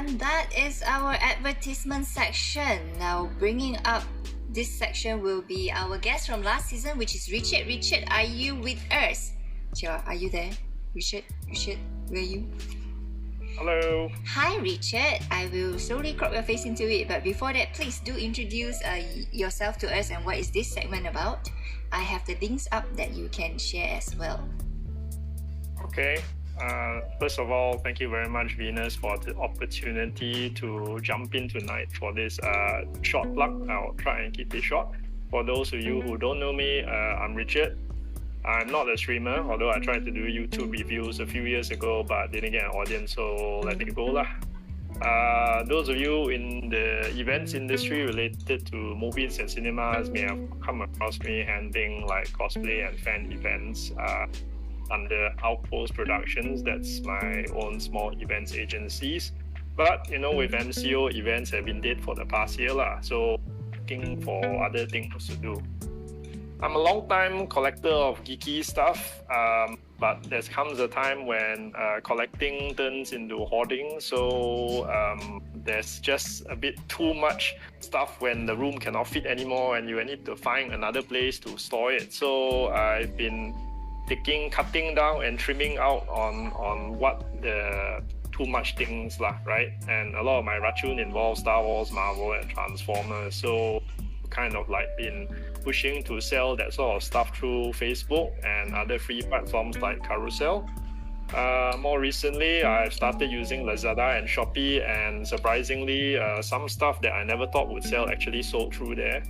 And that is our advertisement section. Now, bringing up this section will be our guest from last season, which is Richard. Richard, are you with us? Sure, are you there? Richard, where are you? Hello. Hi, Richard. I will slowly crop your face into it, but before that, please do introduce yourself to us and what is this segment about. I have the links up that you can share as well. Okay. First of all, thank you very much, Venus, for the opportunity to jump in tonight for this short plug. I'll try and keep it short. For those of you who don't know me, I'm Richard. I'm not a streamer, although I tried to do YouTube reviews a few years ago, but didn't get an audience, so let it go lah. Those of you in the events industry related to movies and cinemas may have come across me handling like cosplay and fan events under Outpost Productions. That's my own small events agencies. But with MCO, events have been dead for the past year lah, so looking for other things to do. I'm a long-time collector of geeky stuff, but there comes a time when collecting turns into hoarding. So there's just a bit too much stuff when the room cannot fit anymore and you need to find another place to store it. So I've been cutting down and trimming out on what the too much things lah, right? And a lot of my rachun involves Star Wars, Marvel, and Transformers. So kind of like been pushing to sell that sort of stuff through Facebook and other free platforms like Carousel. More recently, I've started using Lazada and Shopee, and surprisingly, some stuff that I never thought would sell actually sold through there.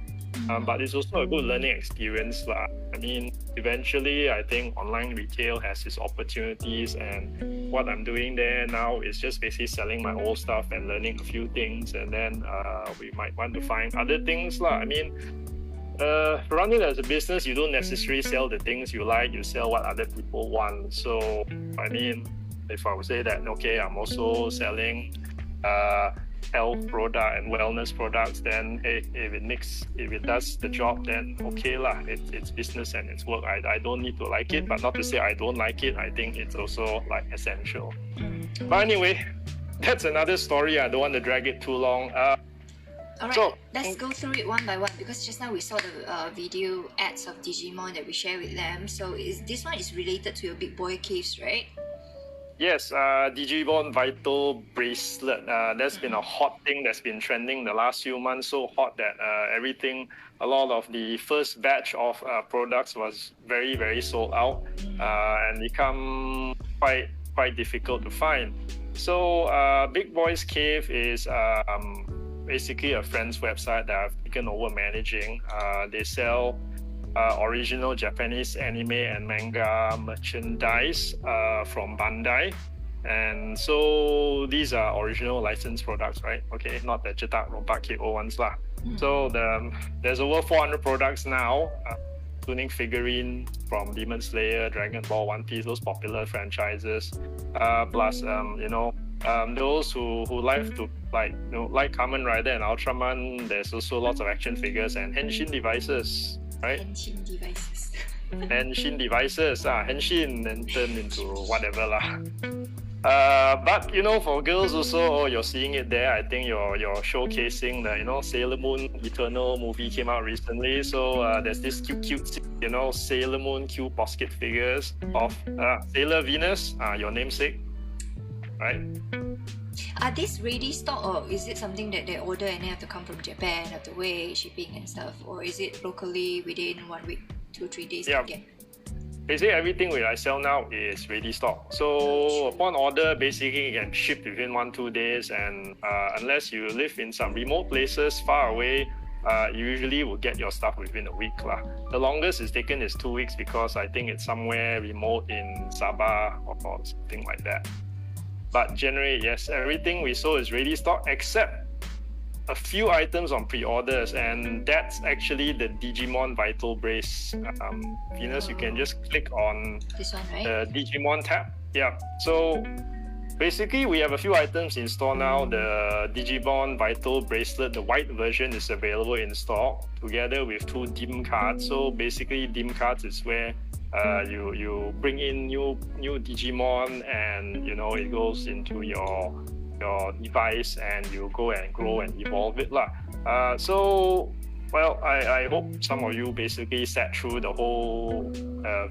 But it's also a good learning experience lah. I mean, eventually, I think online retail has its opportunities, and what I'm doing there now is just basically selling my old stuff and learning a few things, and then we might want to find other things lah. I mean, running as a business, you don't necessarily sell the things you like, you sell what other people want. So, I mean, if I would say that, okay, I'm also selling health product and wellness products, then hey, if it does the job, then okay lah, it's business and it's work. I don't need to like it, but not to say I don't like it. I think it's also like essential. But anyway, that's another story. I don't want to drag it too long. Alright, so, let's go through it one by one, because just now we saw the video ads of Digimon that we share with them. So this one is related to your big boy caves, right? Yes, Digimon Vital Bracelet. That's been a hot thing that's been trending the last few months. So hot that a lot of the first batch of products was very, very sold out and become quite difficult to find. So Big Boy's Cave is basically a friend's website that I've taken over managing. They sell original Japanese anime and manga merchandise from Bandai, and so these are original licensed products, right? Okay, not the Cetak Rompak KO ones lah. So there's over 400 products now, including figurine from Demon Slayer, Dragon Ball, One Piece, those popular franchises, plus those who like to like Kamen Rider and Ultraman. There's also lots of action figures and henshin devices. Right? Henshin devices. Henshin and turn into whatever lah. But for girls also, you're seeing it there. I think you're showcasing the Sailor Moon Eternal movie came out recently. So there's this cute Sailor Moon cute basket figures of Sailor Venus, your namesake, right? Are these ready stock, or is it something that they order and they have to come from Japan, have to wait, shipping and stuff? Or is it locally within 1 week, 2-3 days? Yeah. Basically, everything I sell now is ready stock. So upon order, basically it can ship within 1-2 days. And unless you live in some remote places far away, you usually will get your stuff within a week lah. The longest it's taken is 2 weeks, because I think it's somewhere remote in Sabah or something like that. But generally, yes, everything we sold is ready stock except a few items on pre-orders, and that's actually the Digimon Vital Brace. Venus, you can just click on this one, right? The Digimon tab. Yeah. So basically, we have a few items in store now. The Digimon Vital Bracelet, the white version, is available in stock together with 2 DIM cards. So basically, DIM cards is where you bring in new Digimon, and it goes into your your device and you go and grow and evolve it lah. So well, I hope some of you basically sat through the whole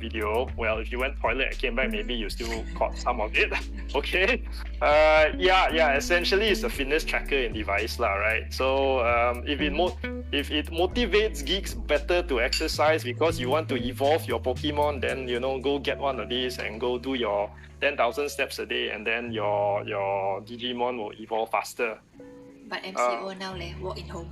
video. Well, if you went toilet and came back, maybe you still caught some of it. Okay. Yeah. Essentially, it's a fitness tracker in device lah, right? So if it motivates geeks better to exercise because you want to evolve your Pokemon, then go get one of these and go do your 10,000 steps a day, and then your Digimon will evolve faster. But MCO now walk in home.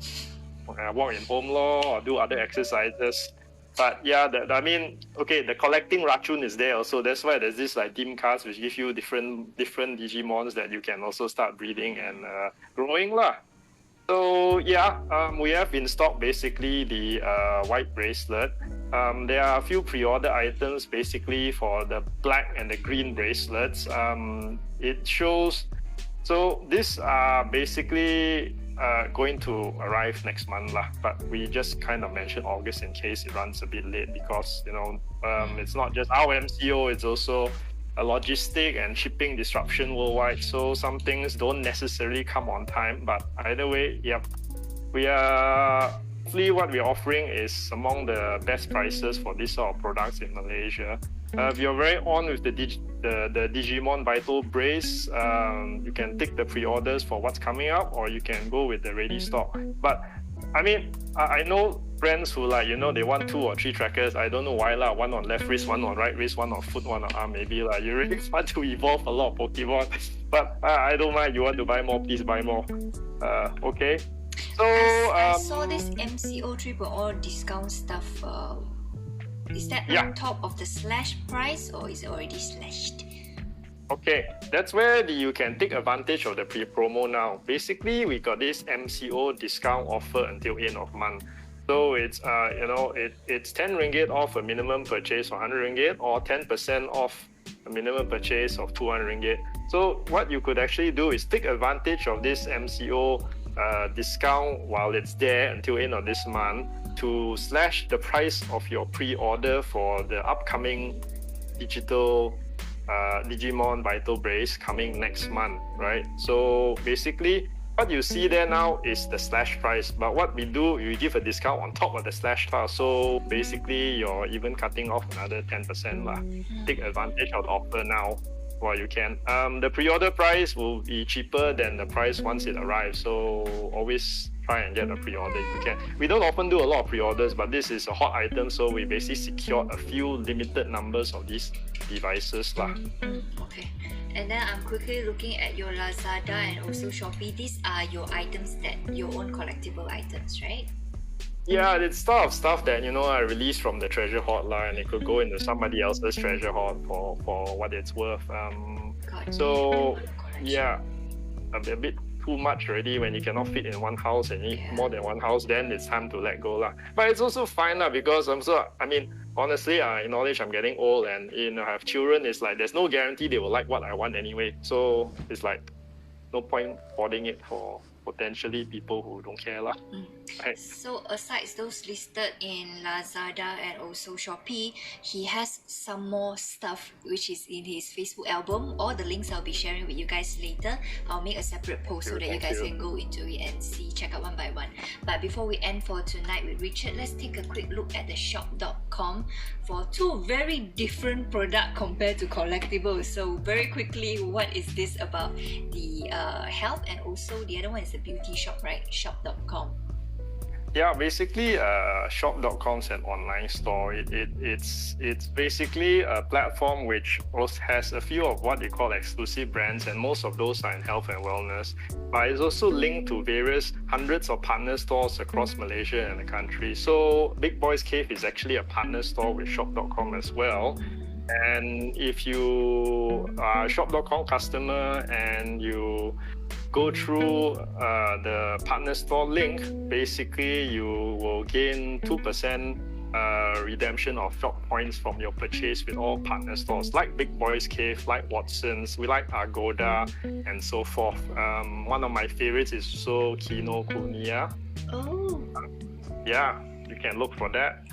Walk in home or do other exercises. But yeah, the collecting raccoon is there also. That's why there's this like dim cards which give you different Digimons that you can also start breeding and growing lah. So yeah, we have in stock basically the white bracelet. There are a few pre-order items basically for the black and the green bracelets. It shows. So these are basically going to arrive next month lah, but we just kind of mentioned August in case it runs a bit late because it's not just our MCO, it's also a logistic and shipping disruption worldwide, so some things don't necessarily come on time. But either way, yep, we are hopefully what we're offering is among the best prices for this sort of products in Malaysia. If you're very on with the Digimon Vital Brace, you can take the pre-orders for what's coming up, or you can go with the ready stock. But I mean, I know friends who they want 2 or 3 trackers. I don't know why lah. One on left wrist, one on right wrist, one on foot, one on arm. Maybe lah. You really want to evolve a lot of Pokemon, but I don't mind. You want to buy more, please buy more. Okay. So I saw this MCO 3.0 discount stuff. Is that on top of the slash price, or is it already slashed? Okay, that's where you can take advantage of the pre-promo now. Basically, we got this MCO discount offer until end of month. So it's it's 10 ringgit off a minimum purchase of 100 ringgit, or 10% off a minimum purchase of 200 ringgit. So what you could actually do is take advantage of this MCO discount while it's there until end of this month to slash the price of your pre-order for the upcoming digital Digimon Vital Brace coming next month, right? So basically, what you see there now is the slash price, but what we do, we give a discount on top of the slash price. So basically, you're even cutting off another 10% lah. Take advantage of the offer now while you can. The pre-order price will be cheaper than the price once it arrives, so always try and get a pre-order if you can. We don't often do a lot of pre-orders, but this is a hot item, so we basically secured a few limited numbers of these devices lah. Okay, and then I'm quickly looking at your Lazada and also Shopee. These are your items, that your own collectible items, right? Yeah, it's stuff that I released from the treasure hoard lah, and it could go into somebody else's treasure hoard for what it's worth. So yeah, a bit too much already when you cannot fit in one house and need more than one house. Then it's time to let go lah. But it's also fine lah, because honestly, I acknowledge I'm getting old, and I have children. It's like there's no guarantee they will like what I want anyway. So it's like no point hoarding it for potentially people who don't care lah. Right. So aside those listed in Lazada and also Shopee, he has some more stuff which is in his Facebook album. All the links I'll be sharing with you guys later. I'll make a separate post so that you guys can go into it and check out one by one. But before we end for tonight with Richard, let's take a quick look at the shop.com for 2 very different products compared to Collectibles. So very quickly, what is this about? The health, and also the other one is the beauty shop, right? Shop.com. Yeah, basically, shop.com is an online store. It's basically a platform which also has a few of what they call exclusive brands, and most of those are in health and wellness. But it's also linked to various hundreds of partner stores across Malaysia and the country. So Big Boys Cave is actually a partner store with shop.com as well. And if you are a shop.com customer and you go through the partner store link, basically you will gain 2% redemption of shop points from your purchase with all partner stores like Big Boys Cave, like Watson's, we like Agoda, and so forth. One of my favorites is also Kinokuniya. Oh. Yeah, you can look for that.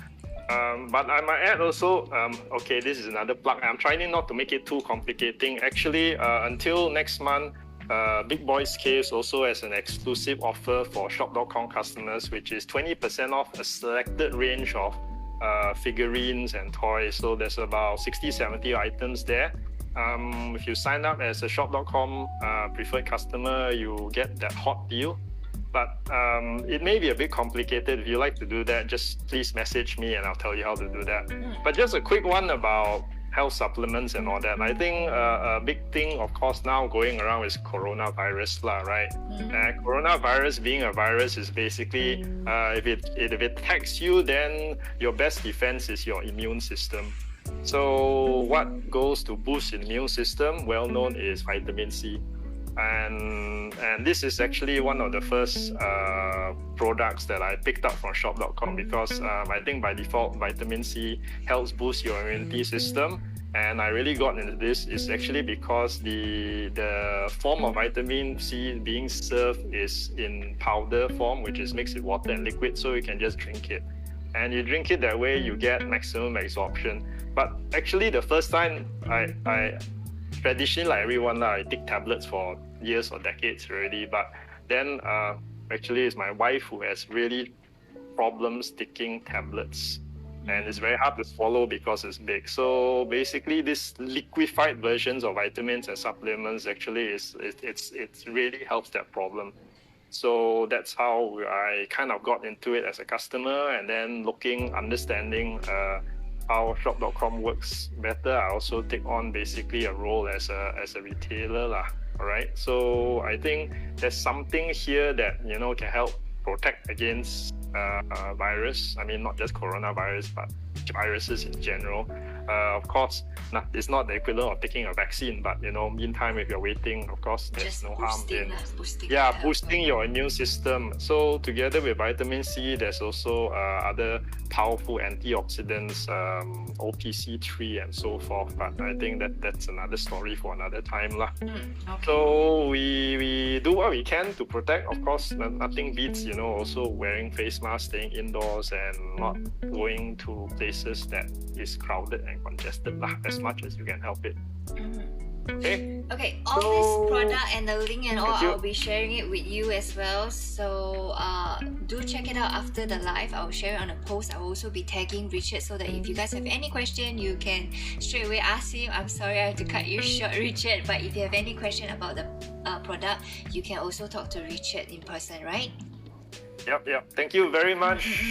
But I might add also, okay, this is another plug. I'm trying not to make it too complicating. Actually, until next month, Big Boys Caves also has an exclusive offer for shop.com customers, which is 20% off a selected range of figurines and toys. So there's about 60-70 items there. If you sign up as a shop.com preferred customer, you get that hot deal. But it may be a bit complicated. If you like to do that, just please message me and I'll tell you how to do that. But just a quick one about health supplements and all that. I think a big thing, of course, now going around is coronavirus, right? Coronavirus being a virus is basically, if it attacks you, then your best defense is your immune system. So what goes to boost the immune system, well known, is vitamin C. And this is actually one of the first products that I picked up from shop.com because I think by default vitamin C helps boost your immunity system, and I really got into this is actually because the form of vitamin C being served is in powder form, which is mixed with water and liquid, so you can just drink it, and you drink it that way you get maximum absorption. But actually the first time I traditionally, like everyone, I take tablets for years or decades already. But then actually it's my wife who has really problems taking tablets. And it's very hard to swallow because it's big. So basically this liquefied versions of vitamins and supplements actually it really helps that problem. So that's how I kind of got into it as a customer, and then understanding how shop.com works better. I also take on basically a role as a retailer lah. All right, so I think there's something here that can help protect against virus. I mean, not just coronavirus, but viruses in general. Of course, it's not the equivalent of taking a vaccine, but meantime, if you're waiting, of course, there's just no harm in boosting your immune system. So together with vitamin C, there's also other powerful antioxidants, OPC3 and so forth. But I think that's another story for another time lah. Okay. So we do what we can to protect. Of course, nothing beats also wearing face masks, staying indoors, and not going to places that is crowded and congested lah, as much as you can help it. Okay, all this product and the link and all, I'll be sharing it with you as well. So do check it out after the live. I'll share it on a post. I'll also be tagging Richard so that if you guys have any question, you can straight away ask him. I'm sorry I have to cut you short, Richard, but if you have any question about the product, you can also talk to Richard in person, right? Yep. Thank you very much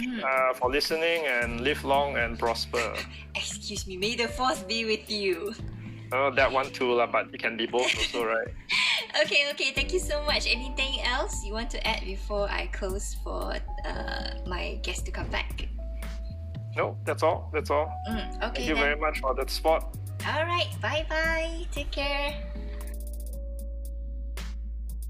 for listening, and live long and prosper. Excuse me, may the force be with you. Oh, that one too, but it can be both also, right? Okay, thank you so much. Anything else you want to add before I close for my guest to come back? No, that's all. Okay. Thank you very much for that spot. Alright, bye-bye. Take care.